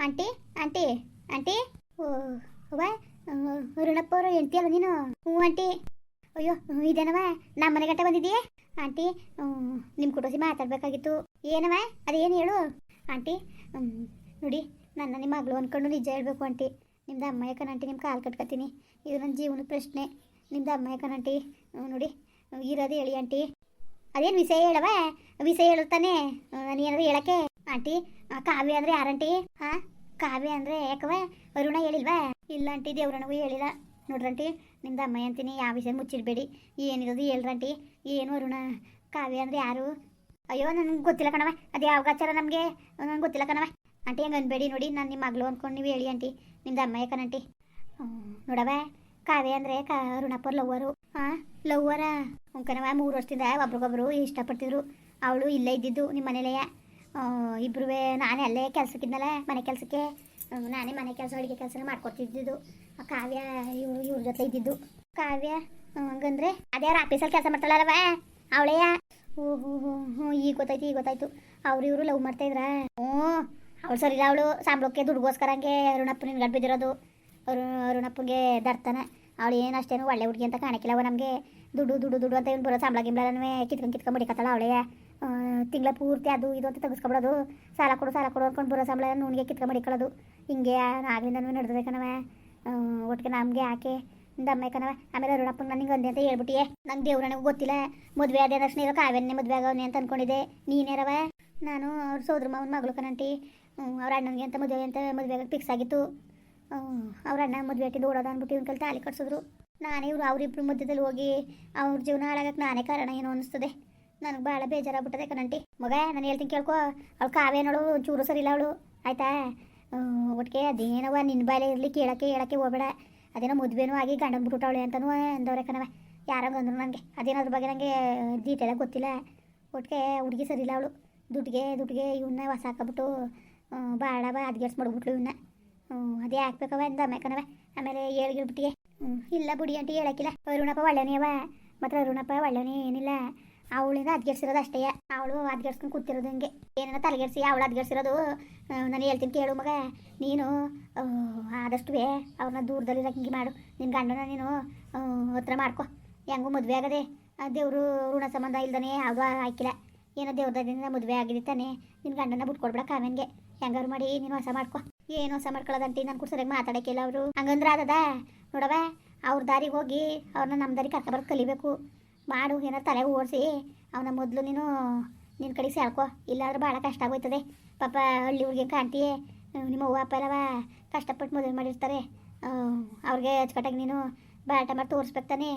Aunty aunty aunty ಓ ಅವ್ವ ಅರುಣಪ್ಪ ಅವರು ಹೆಂಡ್ತಿಯಲ್ಲ ನೀನು? ಹ್ಞೂ ಆಂಟಿ. ಅಯ್ಯೋ ಇದೇನವ ನಮ್ಮ ಮನೆ ಗಂಟೆ ಬಂದಿದ್ದೀಯೇ ಆಂಟಿ? ನಿಮ್ಮ ಕುಟುಂಬ ಮಾತಾಡಬೇಕಾಗಿತ್ತು. ಏನವ ಅದೇನು ಹೇಳು ಆಂಟಿ. ನೋಡಿ ನನ್ನ ನಿಮ್ಮ ಮಗಳು ಅಂದ್ಕೊಂಡು ನಿಜ ಹೇಳಬೇಕು ಆಂಟಿ. ನಿಮ್ದು ಅಮ್ಮಯ್ಯ ಕಣಂಟಿ, ನಿಮ್ಮ ಕಾಲು ಕಟ್ಕೊತೀನಿ. ಇದು ನನ್ನ ಜೀವನದ ಪ್ರಶ್ನೆ. ನಿಮ್ದು ಅಮ್ಮಯ್ಯ ಕಣಂಟಿ. ನೋಡಿ ಇರೋದು ಹೇಳಿ ಆಂಟಿ. ಅದೇನು ವಿಷಯ ಹೇಳವ? ವಿಷಯ ಹೇಳುತ್ತಾನೆ ನಾನು ಏನಾದ್ರು ಹೇಳಕ್ಕೆ ಆಂಟಿ. ಕಾವ್ಯ ಅಂದರೆ ಯಾರಂಟಿ? ಹಾಂ ಕಾವ್ಯ ಅಂದರೆ ಯಾಕವ? ಅರುಣ ಹೇಳಿಲ್ವಾ? ಇಲ್ಲ ಆಂಟಿ, ದೇವ್ರಣಗೂ ಹೇಳಿಲ್ಲ. ನೋಡ್ರಂಟಿ ನಿಮ್ದು ಅಮ್ಮಯ್ಯ ಅಂತೀನಿ, ಯಾವ ವಿಷಯ ಮುಚ್ಚಿಡಬೇಡಿ. ಏನಿರೋದು ಹೇಳ್ರಂಟಿ. ಏನು ಅರುಣ? ಕಾವ್ಯ ಅಂದರೆ ಯಾರು? ಅಯ್ಯೋ ನನಗೆ ಗೊತ್ತಿಲ್ಲ ಕಣವ, ಅದು ಯಾವ ಗಾಚಾರ ನಮಗೆ ನನಗೆ ಗೊತ್ತಿಲ್ಲ ಕಣವ. ಆಂಟಿ ಹಂಗೆ ಅನ್ಬೇಡಿ, ನೋಡಿ ನಾನು ನಿಮ್ಮ ಮಗಳು ಅಂದ್ಕೊಂಡು ನೀವು ಹೇಳಿ ಆಂಟಿ. ನಿಮ್ದು ಅಮ್ಮಯ್ಯ ಕಣಂಟಿ. ನೋಡವ ಕಾವ್ಯ ಅಂದರೆ ಅರುಣಪ್ಪರ ಲವ್ವರು. ಹಾಂ ಲವ್ವರ ಕಣವ. 3 ವರ್ಷದಿಂದ ಒಬ್ರಿಗೊಬ್ರು ಇಷ್ಟಪಡ್ತಿದ್ರು. ಅವಳು ಇಲ್ಲೇ ಇದ್ದಿದ್ದು ನಿಮ್ಮ ಮನೇಲೆಯ. ಇಬ್ಬರೂ ನಾನೇ ಅಲ್ಲೇ ಕೆಲಸಕ್ಕಿದ್ನಲ್ಲ, ಮನೆ ಕೆಲಸಕ್ಕೆ ನಾನೇ ಮನೆ ಕೆಲಸ ಅಡುಗೆ ಕೆಲಸ ಮಾಡ್ಕೊಡ್ತಿದ್ದು. ಕಾವ್ಯ ಇವ್ರ ಜೊತೆ ಇದ್ದಿದ್ದು. ಕಾವ್ಯ ಹಂಗಂದ್ರೆ ಅದ್ಯಾರ ಆಫೀಸಲ್ಲಿ ಕೆಲಸ ಮಾಡ್ತಾಳಲ್ವ ಅವಳೆಯ? ಹ್ಞೂ ಈಗ ಗೊತ್ತಾಯ್ತು. ಇವರು ಲವ್ ಮಾಡ್ತಾಯಿದ್ರ? ಹ್ಞೂ ಅವಳು ಸರಿಲ್ಲ. ಅವಳು ಸಂಬಳಕ್ಕೆ ದುಡ್ಗೋಸ್ಕರ ಹಂಗೆ ಅರುಣಪ್ಪನ ಗಂಟು ಬಿದ್ದಿರೋದು. ಅರುಣಪ್ಪಗೆ ದರ್ತಾನ. ಅವಳು ಏನು ಅಷ್ಟೇನು ಒಳ್ಳೆ ಹುಡುಗಿ ಅಂತ ಕಾಣಕ್ಕಿಲ್ಲವ ನಮಗೆ. ದುಡ್ಡು ಅಂತ ಇವ್ನು ಬರೋ ಸಂಬಳ ಗಿಂಬಳನೂ ಕಿತ್ಕೊಂಡು ಮಡಿಕತ್ತಾಳ ಅವಳೆಯ. ತಿಂಗಳ ಪೂರ್ತಿ ಅದು ಇದು ಅಂತ ತೆಗೆಸ್ಕೊಬಿಡೋದು. ಸಾಲ ಕೊಡು ಅಂದ್ಕೊಂಡು ಬರೋ ಸಂಬಳ ನುಣ್ಗೆ ಕಿತ್ಕೊಂಡು ಮಡಿಕೊಳ್ಳೋದು. ಹಿಂಗೆ ಆಗ್ಲಿಂದನೂ ನಡೆದಬೇಕನವ. ಒಟ್ಟಿಗೆ ನಮಗೆ ಯಾಕೆ ದಮ್ಮೆ ಕಣವ. ಆಮೇಲೆ ಅರುಣಪ್ಪನ ನನಗೆ ಅಂದೆ ಅಂತ ಹೇಳ್ಬಿಟ್ಟಿಯೇ. ನಂಗೆ ದೇವ್ರನಿಗೂ ಗೊತ್ತಿಲ್ಲ. ಮದುವೆ ಆದ ತಕ್ಷಣ ಇರೋ ಕಾವ್ಯನೇ ಮದುವೆ ಆಗವನೇ ಅಂತ ಅಂದ್ಕೊಂಡಿದ್ದೆ. ನೀನೇರವ? ನಾನು ಅವ್ರ ಸೋದ್ರ ಮಾವನ ಮಗಳು ಕಣಂಟಿ. ಅವ್ರ ಅಣ್ಣನಿಗೆ ಅಂತ ಮದುವೆ ಆಗೋಕ್ಕೆ ಫಿಕ್ಸ್ ಆಗಿತ್ತು. ಅವ್ರ ಅಣ್ಣ ಮದುವೆ ಆಟಿದ್ದು ಓಡೋದ ಅಂದ್ಬಿಟ್ಟು ಇವ್ನ ಕೈಲಿ ತಾಳಿ ಕಟ್ಸಿದ್ರು. ನಾನೇ ಅವರಿಬ್ರು ಮಧ್ಯದಲ್ಲಿ ಹೋಗಿ ಅವ್ರ ಜೀವನ ಹಾಳಾಗಕ್ಕೆ ನಾನೇ ಕಾರಣ ಏನೋ ಅನಿಸ್ತದೆ. ನನಗೆ ಭಾಳ ಬೇಜಾರಾಗ್ಬಿಟ್ಟದೆ ಕಣಂಟಿ. ಮಗ ನಾನು ಹೇಳ್ತೀನಿ ಕೇಳ್ಕೊ. ಅವಳು ಕಾವ್ಯ ನೋಡು ಚೂರು ಸರಿಲ್ಲ ಅವಳು, ಆಯಿತಾ? ಒಟ್ಟಿಗೆ ಅದೇನವ ನಿನ್ನ ಬಾಲೆ ಇರಲಿ, ಹೇಳಕ್ಕೆ ಹೋಗಬೇಡ. ಅದೇನೋ ಮದುವೆನೂ ಆಗಿ ಗಂಡನ ಬಿಟ್ಟವಳೆ ಅಂತನೂ ಅಂದವ್ರೆ ಕಣವ. ಯಾರಂಗ ಅಂದರು ನನಗೆ. ಅದೇನೋದ್ರ ಬಗ್ಗೆ ನನಗೆ ಡೀಟೇಲಾಗಿ ಗೊತ್ತಿಲ್ಲ. ಒಟ್ಟಿಗೆ ಹುಡುಗಿ ಸರಿಲ್ಲ ಅವಳು. ದುಡ್ಡಿಗೆ ಇವನ್ನ ಹೊಸ ಹಾಕಬಿಟ್ಟು ಭಾಳ ಅದ್ಗೆಡ್ಸ್ ಮಾಡ್ಬಿಟ್ಲು ಇವನ್ನ. ಅದೇ ಹಾಕ್ಬೇಕವ ಅಂದ ಕಣವ. ಆಮೇಲೆ ಹೇಳ್ಬಿಟ್ಟಿಗೆ ಇಲ್ಲ ಬುಡಿ ಅಂಟಿ ಹೇಳಕ್ಕಿಲ್ಲ. ಅರುಣಪ್ಪ ಒಳ್ಳೆನೇವ, ಮಾತ್ರ ಅರುಣಪ್ಪ ಒಳ್ಳೆನೇ ಏನಿಲ್ಲ. ಅವಳಿಂದ ಅದ್ಗೆಡ್ಸಿರೋದು ಅಷ್ಟೇ. ಅವಳು ಅದ್ಗೆಡ್ಸ್ಕೊಂಡು ಕೂತಿರೋದು ಹಂಗೆ ಏನೇನೋ ತಲೆಗೆಡ್ಸಿ ಅವಳು ಅದ್ಗೆಡ್ಸಿರೋದು. ನಾನು ಹೇಳ್ತೀನಿ ಕೇಳು ಮಗ. ನೀನು ಆದಷ್ಟು ಅವ್ರನ್ನ ದೂರದಲ್ಲಿ ಹಿಂಗೆ ಮಾಡು. ನಿನ್ನ ಗಂಡನ ನೀನು ಹತ್ರ ಮಾಡ್ಕೊ. ಹೆಂಗೂ ಮದುವೆ ಆಗದೆ. ದೇವರು ಋಣ ಸಂಬಂಧ ಇಲ್ದಾನೆ ಯಾವುದೂ ಹಾಕಿಲ್ಲ. ಏನೋ ದೇವ್ರದಿಂದ ಮದುವೆ ಆಗಿದೆ ತಾನೆ. ನಿನ್ನ ಗಂಡನ ಬಿಟ್ಕೊಡ್ಬೇಡ ಕಾವ್ಯನ್ಗೆ. ಹೆಂಗಾರು ಮಾಡಿ ನೀನು ಹೊಸ ಮಾಡ್ಕೊ. ಏನು ಹೊಸ ಮಾಡ್ಕೊಳ್ಳೋದಂಟಿ ನಾನು ಕೂಡ ಸರಿಯಾಗಿ ಮಾತಾಡೋಕ್ಕಿಲ್ಲ. ಅವರು ಹಂಗಂದ್ರೆ ಆದದ ನೋಡವ. ಅವ್ರ ದಾರಿಗೆ ಹೋಗಿ ಅವ್ರನ್ನ ನಮ್ಮ ದಾರಿಗೆ ಕರ್ಕೊಬರೋದು ಕಲಿಬೇಕು. ಮಾಡು. ಏನಾರು ತಲೆಗೆ ಓಡಿಸಿ ಅವನ ಮೊದಲು ನೀನು ನಿನ್ನ ಕಡೆಗೆ ಸೇರ್ಕೊ. ಇಲ್ಲಾಂದ್ರೆ ಭಾಳ ಕಷ್ಟ ಆಗೋಯ್ತದೆ. ಪಾಪ ಹಳ್ಳಿ ಹುಡುಗಿ ಕಾಣ್ತೀಯೇ. ನಿಮ್ಮ ಅವ್ವ ಅಪ್ಪ ಎಲ್ಲವ ಕಷ್ಟಪಟ್ಟು ಮದುವೆ ಮಾಡಿರ್ತಾರೆ. ಅವ್ರಿಗೆ ಅಚ್ಚುಕಟ್ಟಾಗಿ ನೀನು ಬಾಟ ಮಾಡಿ ತೋರಿಸ್ಬೇಕು ತಾನೆ.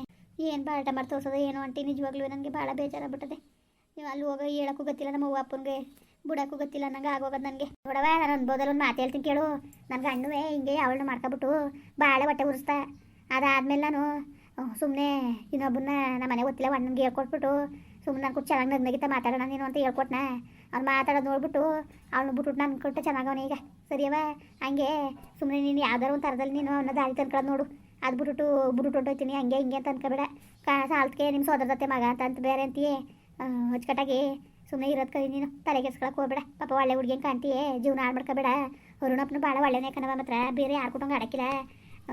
ಏನು ಬಾಟ ಮಾಡಿ ತೋರಿಸೋದು ಏನು ಅಂಟಿ. ನಿಜವಾಗ್ಲೂ ನನಗೆ ಭಾಳ ಬೇಜಾರಾಗ್ಬಿಟ್ಟದೆ. ನೀವು ಅಲ್ಲಿ ಹೋಗೋ ಹೇಳೋಕ್ಕೂ ಗೊತ್ತಿಲ್ಲ, ನಮ್ಮ ಅವ್ವ ಅಪ್ಪನಿಗೆ ಬಿಡೋಕ್ಕೂ ಗೊತ್ತಿಲ್ಲ. ನಂಗೆ ಆಗೋಗೋದು ನನಗೆ. ನೋಡವ ನಾನು ಅನ್ಬೋದಲ್ಲಿ ಒಂದು ಮಾತು ಹೇಳ್ತೀನಿ ಕೇಳು. ನನ್ನ ಗಂಡುವೆ ಹಿಂಗೆ ಅವಳನ್ನ ಮಾಡ್ಕೊಬಿಟ್ಟು ಭಾಳ ಹೊಟ್ಟೆ ಉರಿಸ್ತಾ. ಅದಾದಮೇಲೆ ನಾನು ಸುಮ್ಮನೆ ಇನ್ನೊಬ್ಬನ್ನ ನಮ್ಮ ಮನೆ ಗೊತ್ತಿಲ್ಲ ಅಣ್ಣನಿಗೆ ಹೇಳ್ಕೊಟ್ಬಿಟ್ಟು ಸುಮ್ಮನೆ ನಾನು ಕೂಡ ಚೆನ್ನಾಗಿ ನಗ್ನಗಿತ ಮಾತಾಡೋಣ ನೀನು ಅಂತ ಹೇಳ್ಕೊಟ್ನ. ಅವ್ನು ಮಾತಾಡೋದು ನೋಡ್ಬಿಟ್ಟು ಅವನು ಬಿಟ್ಬಿಟ್ಟು ನಾನು ಕೊಟ್ಟು ಚೆನ್ನಾಗವನೇ ಈಗ. ಸರಿಯವ? ಹಂಗೆ ಸುಮ್ಮನೆ ನೀನು ಯಾವ್ದಾರು ಒಂದು ಥರದಲ್ಲಿ ನೀನು ಅವನ್ನ ದಾರಿ ತಂದ್ಕೊಳ್ಳೋದು ನೋಡು. ಅದು ಬಿಟ್ಬಿಟ್ಟು ಹೊಂಟೋಯ್ತೀನಿ ಹಂಗೆ ಅಂತ ಅನ್ಕೋಬೇಡ. ಸಾಲ್ತಕ್ಕೆ ನಿಮ್ಮ ಸೋದರದತ್ತೆ ಮಗ ಅಂತ ಬೇರೆ ಅಂತೀಯೇ. ಅಚ್ಚುಕಟ್ಟಾಗಿ ಸುಮ್ಮನೆ ಇರೋದು ಕೈ. ನೀನು ತಲೆಗೆಸ್ಕೊಳಕ್ಕೆ ಹೋಗ್ಬೇಡ. ಪಾಪ ಒಳ್ಳೆ ಹುಡುಗಿ ಕಾಣ್ತೀಯೇ. ಜೀವನ ಹಾಳು ಮಾಡ್ಕೋಬೇಡ. ಅರುಣಪ್ಪನ ಭಾಳ ಒಳ್ಳೆನೇ ಕಣವ. ಮಾತ್ರ ಬೇರೆ ಯಾರು ಕೊಟ್ಟಂಗೆ ಆಡಕ್ಕಿಲ್ಲ,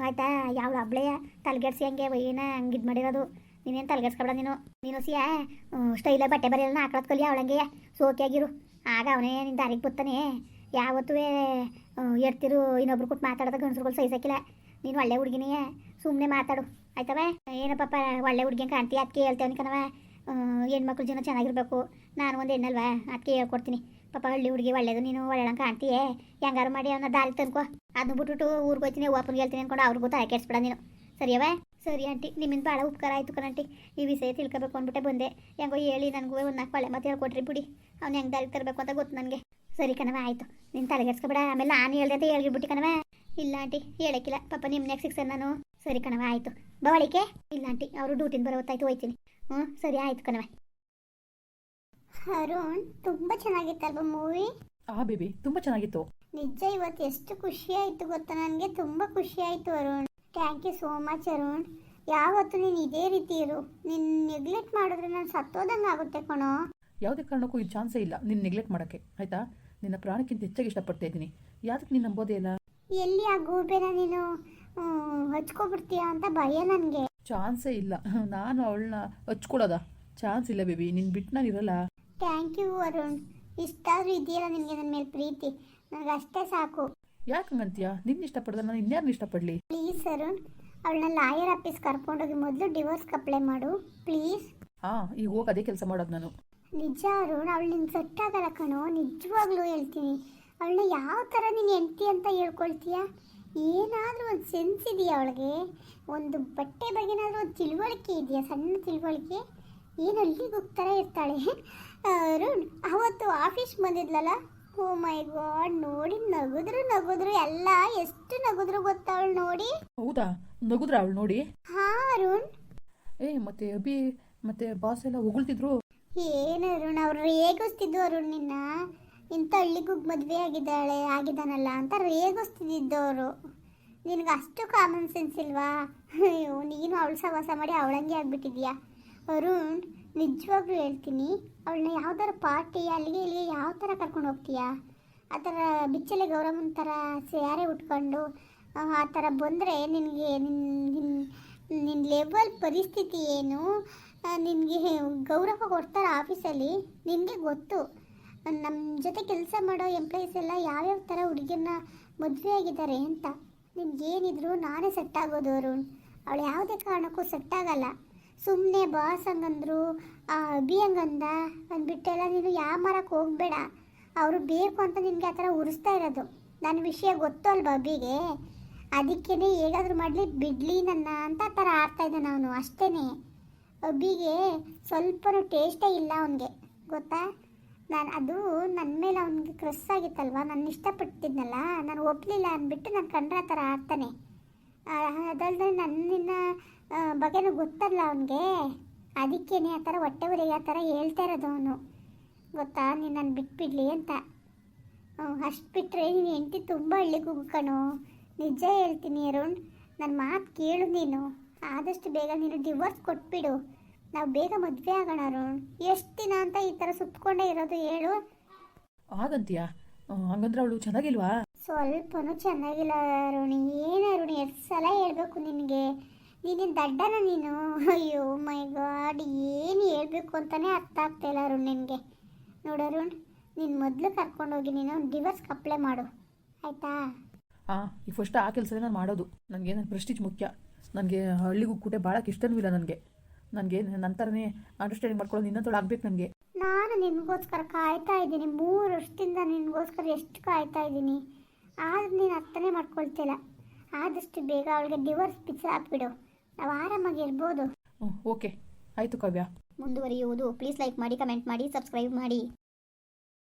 ಆಯಿತಾ? ಯಾವ ಹಬ್ಳೆಯ ತಲೆಗೆಡ್ಸಿ ಹಂಗೆ ಏನ ಹಂಗೆ ಇದು ಮಾಡಿರೋದು. ನೀನೇನು ತಲೆಗೆಡ್ಸ್ಕೊಬೇಡ. ನೀನು ಸಿಯಾ ಸ್ಟೈಲಾಗಿ ಬಟ್ಟೆ ಬರೆಯಲ್ಲ ಹಾಕೊಳ್ಳೋದು ಕಲಿ. ಅವಳಂಗೆ ಸೋಕಿಯಾಗಿರು. ಆಗ ಅವನೇ ನಿನ್ನ ದಾರಿಗೆ ಬರ್ತಾನೆ. ಯಾವತ್ತೂ ಎಡ್ತಿರು ಇನ್ನೊಬ್ರು ಕೊಟ್ಟು ಮಾತಾಡೋದು ಗಂಡಸ್ರುಗಳು ಸಹಿಸಕ್ಕಿಲ್ಲ. ನೀನು ಒಳ್ಳೆ ಹುಡುಗಿನೇ, ಸುಮ್ಮನೆ ಮಾತಾಡು ಆಯ್ತವ? ಏನಪ್ಪ ಒಳ್ಳೆ ಹುಡುಗಿ ಕಾಣ್ತೀಯ, ಅದಕ್ಕೆ ಹೇಳ್ತೇವೆ ಕಣವ. ಹೆಣ್ಮಕ್ಳು ಜನ ಚೆನ್ನಾಗಿರ್ಬೇಕು. ನಾನು ಒಂದು ಹೆಣ್ಣಲ್ವಾ, ಅದಕ್ಕೆ ಹೇಳ್ಕೊಡ್ತೀನಿ. ಪಾಪ ಹಳ್ಳಿ ಹುಡುಗಿ ಒಳ್ಳೇದು, ನೀನು ಒಳ್ಳೆಯಂಗೆ ಕಾಣ್ತೀಯೇ. ಹೆಂಗಾರು ಮಾಡಿ ಅವನ್ನ ದಾರಿ ತಂದ್ಕೊ. ಅದನ್ನ ಬಿಟ್ಬಿಟ್ಟು ಊರಿಗೆ ಹೋಗ್ತೀನಿ ಓಪನ್ಗೆ ಹೇಳ್ತೀನಿ ಅಂದ್ಕೊಂಡು ಅವ್ರಿಗೂ ತಲೆ ಕೆಡಿಸ್ಬೇಡ ನೀನು. ಸರಿಯವ? ಸರಿ ಆಂಟಿ, ನಿಮ್ಮಿಂದ ಭಾಳ ಉಪಕಾರ ಆಯಿತು ಕಣಂಟಿ. ಈ ವಿಷಯ ತಿಳ್ಕೊಬೇಕು ಅಂದ್ಬಿಟ್ಟೆ ಬಂದೆ. ಹೆಂಗೋ ಹೇಳಿ ನನಗೂ ಒಂದು 4 ಒಳ್ಳೆ ಮತ್ತೆ ಹೇಳ್ಕೊಟ್ರಿ ಬಿಡಿ. ಅವ್ನು ಹೆಂಗೆ ದಾರಿ ತರಬೇಕು ಅಂತ ಗೊತ್ತು ನನಗೆ. ಸರಿ ಕಣವ, ಆಯಿತು. ನೀನು ತಲೆಗೆಡ್ಸ್ಕೊಬೇಡ. ಆಮೇಲೆ ನಾನು ಹೇಳ್ದೆ ಅಂತ ಹೇಳ್ಬಿಟ್ಟು ಕಣವ. ಇಲ್ಲ ಆಂಟಿ, ಹೇಳಕ್ಕಿಲ್ಲ. ಪಾಪ ನಿಮ್ಮನೆಗೆ ಸಿಕ್ಸನ್ ನಾನು. ಸರಿ ಕಣವ, ಆಯಿತು. ಬವಳಿಕೆ? ಇಲ್ಲ ಆಂಟಿ, ಅವರು ಡ್ಯೂಟಿನ ಬರೋ ಹೊತ್ತಾಯ್ತು, ಹೋಯ್ತೀನಿ. ಸರಿ ಆಯಿತು ಕಣವ. ಅರುಣ್, ತುಂಬ ಚೆನ್ನಾಗಿತ್ತಲ್ವ ಮೂವಿ? ಬೇಬಿ, ತುಂಬ ಚೆನ್ನಾಗಿತ್ತು. ನಿಜ ಇವತ್ತು ಎಷ್ಟು ಖುಷಿ ಆಯಿತು ಗೊತ್ತಾ ನನಗೆ. ತುಂಬ ಖುಷಿ ಆಯಿತು Arun. Thank you so much Arun. ಯಾವತ್ತು ನೀನು ಇದೇ ರೀತಿ ಇರು. ನೀನು ನೆಗ್ಲೆಕ್ಟ್ ಮಾಡಿದ್ರೆ ನಾನು ಸತ್ತೋದಂಗೆ ಆಗುತ್ತೆ ಕಣೋ. ಯಾವುದೇ ಕಾರಣಕ್ಕೂ ಇದು ಚಾನ್ಸೇ ಇಲ್ಲ ನಿನ್ನ ನೆಗ್ಲೆಕ್ಟ್ ಮಾಡೋಕ್ಕೆ, ಆಯಿತಾ? ನಿನ್ನ ಪ್ರಾಣಕ್ಕಿಂತ ಹೆಚ್ಚಾಗಿ ಇಷ್ಟಪಡ್ತಾ ಇದ್ದೀನಿ. ಯಾತಕ್ಕೆ ನೀನು ನಂಬೋದೇ ಇಲ್ಲ? ಎಲ್ಲಿ ಆ ಗೂಬೆನ ನೀನು ಹಚ್ಕೊಬಿಡ್ತೀಯ ಅಂತ ಭಯ ನನಗೆ. ಚಾನ್ಸೇ ಇಲ್ಲ. ನಾನು ಅವಳನ್ನ ಹಚ್ಕೊಡೋದ? ಚಾನ್ಸ್ ಇಲ್ಲ ಬೇಬಿ. ನಿನ್ನ ಬಿಟ್ಟು ನಾನು ಇರಲ್ಲ. Thank you Arun. ಇಷ್ಟಾದರೂ ಇದೆಯಲ್ಲ ನಿನಗೆ ನನ್ನ ಮೇಲೆ ಪ್ರೀತಿ, ನನಗೆ ಅಷ್ಟೇ ಸಾಕು. ಯಾಕೆ ಹಂಗಂತೀಯ? ನಿನ್ನ ಇಷ್ಟಪಡ್ದೆ ನಾನು ಇನ್ಯಾರನ್ನ ಇಷ್ಟಪಡಲಿ? ಪ್ಲೀಸ್ ಅರುಣ್, ಅವಳನ್ನ ಲಾಯರ್ ಆಫೀಸ್ ಕರ್ಕೊಂಡೋಗಿ ಮೊದಲು ಡಿವೋರ್ಸ್ಗೆ ಅಪ್ಲೈ ಮಾಡು ಪ್ಲೀಸ್. ಹಾಂ, ಈಗ ಹೋಗಿ ಅದೇ ಕೆಲಸ ಮಾಡೋದು ನಾನು. ನಿಜ ಅರುಣ್, ಅವಳು ನಿನ್ಗೆ ಸೆಟ್ ಆಗಲ್ಲ ಕಣೋ, ನಿಜವಾಗ್ಲೂ ಹೇಳ್ತೀನಿ. ಅವಳನ್ನ ಯಾವ ಥರ ನೀನು ಹೆಂಡ್ತಿ ಅಂತ ಹೇಳ್ಕೊಳ್ತೀಯ? ಏನಾದರೂ ಒಂದು ಸೆನ್ಸ್ ಇದೆಯಾ ಅವಳಿಗೆ? ಒಂದು ಬಟ್ಟೆ ಬಗ್ಗೆನಾದರೂ ಒಂದು ತಿಳುವಳಿಕೆ ಇದೆಯಾ? ಸಣ್ಣ ತಿಳುವಳಿಕೆ? ಏನು ಅಲ್ಲಿಗೆ ಹೋಗ್ತಾರೆ ಇರ್ತಾಳೆ. ಅರುಣ್ ಅವತ್ತು ಆಫೀಸ್ ಬಂದಿದ್ಲಲ್ಲ, ಓ ಮೈ ಗಾಡ್, ನೋಡಿ ನಗುದ್ರು ಎಲ್ಲ, ಎಷ್ಟು ನಗುದ್ರು ಗೊತ್ತಾ ಅವಳು ನೋಡಿ. ಹೌದಾ? ನಗುದ್ರ ಅವಳು ನೋಡಿ? ಹಾ ಅರುಣ್. ಮತ್ತೆ ಅಭಿ ಮತ್ತೆ ಬಾಸ್ ಎಲ್ಲ ಹೊಗಳ್ತಿದ್ರು. ಏನು ಅರುಣ್, ಅವ್ರು ರೇಗಿಸ್ತಿದ್ದು ಅರುಣ್ ನಿನ್ನ. ಇಂಥ ಹಳ್ಳಿಗುಗ್ ಮದುವೆ ಆಗಿದ್ದಾನಲ್ಲ ಅಂತ ರೇಗಿಸ್ತಿದ್ದವರು. ನಿನಗೆ ಅಷ್ಟು ಕಾಮನ್ ಸೆನ್ಸ್ ಇಲ್ವಾ? ಅಯ್ಯೋ, ನೀನು ಅವಳು ಸವಾಸ ಮಾಡಿ ಅವಳಂಗೆ ಆಗ್ಬಿಟ್ಟಿದ್ಯಾ ಅರುಣ್. ನಿಜವಾಗ್ಲೂ ಹೇಳ್ತೀನಿ, ಅವಳನ್ನ ಯಾವ್ದಾರ ಪಾರ್ಟಿ ಅಲ್ಲಿಗೆ ಇಲ್ಲಿಗೆ ಯಾವ ಥರ ಕರ್ಕೊಂಡು ಹೋಗ್ತೀಯಾ? ಆ ಥರ ಬಿಚ್ಚಲೆ ಗೌರಮ್ಮನ ಥರ ಸ್ಯಾರೆ ಉಟ್ಕೊಂಡು ಆ ಥರ ಬಂದರೆ ನಿನಗೆ ನಿನ್ನ ಲೆವೆಲ್ ಪರಿಸ್ಥಿತಿ ಏನು? ನಿನಗೆ ಗೌರವ ಕೊಡ್ತಾರೆ ಆಫೀಸಲ್ಲಿ, ನಿನಗೆ ಗೊತ್ತು. ನಮ್ಮ ಜೊತೆ ಕೆಲಸ ಮಾಡೋ ಎಂಪ್ಲಾಯೀಸ್ ಎಲ್ಲ ಯಾವ್ಯಾವ ಥರ ಹುಡುಗಿಯನ್ನ ಮದುವೆ ಆಗಿದ್ದಾರೆ ಅಂತ. ನಿನ್ಗೇನಿದ್ರು ನಾನೇ ಸೆಟ್ ಆಗೋದು ಅರುಣ್. ಅವಳು ಯಾವುದೇ ಕಾರಣಕ್ಕೂ ಸೆಟ್ ಆಗಲ್ಲ. ಸುಮ್ಮನೆ ಬಾಸ್ ಹಂಗಂದ್ರು, ಅಭಿ ಹಂಗಂದ ಅಂದ್ಬಿಟ್ಟೆಲ್ಲ ನೀನು ಯಾವ ಮರಕ್ಕೆ ಹೋಗಬೇಡ. ಅವರು ಬೇಕು ಅಂತ ನಿನಗೆ ಆ ಥರ ಉರಿಸ್ತಾ ಇರೋದು. ನನ್ನ ವಿಷಯ ಗೊತ್ತು ಅಲ್ವಾ ಅಭಿಗೆ, ಅದಕ್ಕೇ ಹೇಗಾದರೂ ಮಾಡಲಿ ಬಿಡಲಿ ನನ್ನ ಅಂತ ಆ ಥರ ಆಡ್ತಾ ಇದ್ದಾನೆ ಅವನು, ಅಷ್ಟೇ. ಅಭಿಗೆ ಸ್ವಲ್ಪನೂ ಟೇಸ್ಟೇ ಇಲ್ಲ ಅವನಿಗೆ, ಗೊತ್ತಾ? ಅದು ನನ್ನ ಮೇಲೆ ಅವನಿಗೆ ಕ್ರಸ್ ಆಗಿತ್ತಲ್ವ, ನಾನು ಇಷ್ಟಪಟ್ಟಿದ್ನಲ್ಲ, ನಾನು ಒಪ್ಪಲಿಲ್ಲ ಅಂದ್ಬಿಟ್ಟು ನಾನು ಕಂಡ್ರೆ ಆ ಥರ ಆಡ್ತಾನೆ. ಅದಲ್ಲದೆ ನನ್ನಿನ್ನ ಬಗ್ಗೆನೂ ಗೊತ್ತಲ್ಲ ಅವನಿಗೆ, ಅದಕ್ಕೇನೆ ಆ ಥರ ಹೊಟ್ಟೆ ಹೊರೆಗೆ ಆ ಥರ ಹೇಳ್ತಾ ಇರೋದು ಅವನು, ಗೊತ್ತಾ? ನೀನು ನಾನು ಬಿಟ್ಬಿಡ್ಲಿ ಅಂತ. ಅಷ್ಟು ಬಿಟ್ಟರೆ ನೀನು ಹೆಂಡತಿ ತುಂಬ ಹಳ್ಳಿಗೆ ಕಣೋ. ನಿಜ ಹೇಳ್ತೀನಿ ಅರುಣ್, ನನ್ನ ಮಾತು ಕೇಳು ನೀನು. ಆದಷ್ಟು ಬೇಗ ನೀನು ಡಿವೋರ್ಸ್ ಕೊಟ್ಬಿಡು, ನಾವು ಬೇಗ ಮದುವೆ ಆಗೋಣ ಅರುಣ್. ಎಷ್ಟು ದಿನ ಅಂತ ಈ ಥರ ಸುತ್ತಕೊಂಡೇ ಇರೋದು ಹೇಳು? ಹಾಗಂತೀಯಾ? ಹಂಗಂದ್ರೆ ಅವಳು ಚೆನ್ನಾಗಿಲ್ವಾ? ಸ್ವಲ್ಪನೂ ಚೆನ್ನಾಗಿಲ್ಲ ಅರುಣ್. ಏನು ಅರುಣ್, ಎಷ್ಟು ಸಲ ಹೇಳ್ಬೇಕು ನಿನಗೆ? ನೀನೇನು ದಡ್ಡನ ನೀನು? ಅಯ್ಯೋ ಮೈ ಗಾಡ್, ಏನು ಹೇಳ್ಬೇಕು ಅಂತಲೇ ಅರ್ಥ ಆಗ್ತಾಯಿಲ್ಲ ಅರುಣ್ ನಿನಗೆ. ನೋಡು ಅರುಣ್, ನೀನು ಮೊದಲು ಕರ್ಕೊಂಡೋಗಿ ನೀನು ಡಿವೋರ್ಸ್ಗೆ ಅಪ್ಲೈ ಮಾಡು, ಆಯಿತಾ? ಹಾಂ, ಈಗ ಫಸ್ಟ್ ಆ ಕೆಲಸನೇ ನಾನು ಮಾಡೋದು. ನನಗೆ ನನ್ನ ಪ್ರೆಸ್ಟೀಜ್ ಮುಖ್ಯ. ನನಗೆ ಹಳ್ಳಿಗೂ ಕೂಟೆ ಭಾಳಕ್ಕೆ ಇಷ್ಟನೂ ಇಲ್ಲ. ನನಗೆ ನನ್ನ ಥರನೇ ಅಂಡರ್ಸ್ಟ್ಯಾಂಡಿಂಗ್ ಮಾಡ್ಕೊಳ್ಳೋ ನಿನ್ನಂತೊಳು ಆಗ್ಬೇಕು ನನಗೆ. ನಾನು ನಿನಗೋಸ್ಕರ ಕಾಯ್ತಾ ಇದ್ದೀನಿ, 3 ವರ್ಷದಿಂದ ನಿನಗೋಸ್ಕರ ಎಷ್ಟು ಕಾಯ್ತಾ ಇದ್ದೀನಿ. ಆದ್ರೆ ನೀನು ಅರ್ಥನೇ ಮಾಡ್ಕೊಳ್ತಿಲ್ಲ. ಆದಷ್ಟು ಬೇಗ ಅವಳಿಗೆ ಡಿವೋರ್ಸ್ ಫಿಕ್ಸ್ ಹಾಕ್ಬಿಡು, ನಾವು ಆರಾಮಾಗಿ ಇರ್ಬೋದು. ಓಕೆ, ಆಯಿತು ಕಾವ್ಯ. ಮುಂದುವರಿಯುವುದು. ಪ್ಲೀಸ್ ಲೈಕ್ ಮಾಡಿ, ಕಮೆಂಟ್ ಮಾಡಿ, ಸಬ್ಸ್ಕ್ರೈಬ್ ಮಾಡಿ.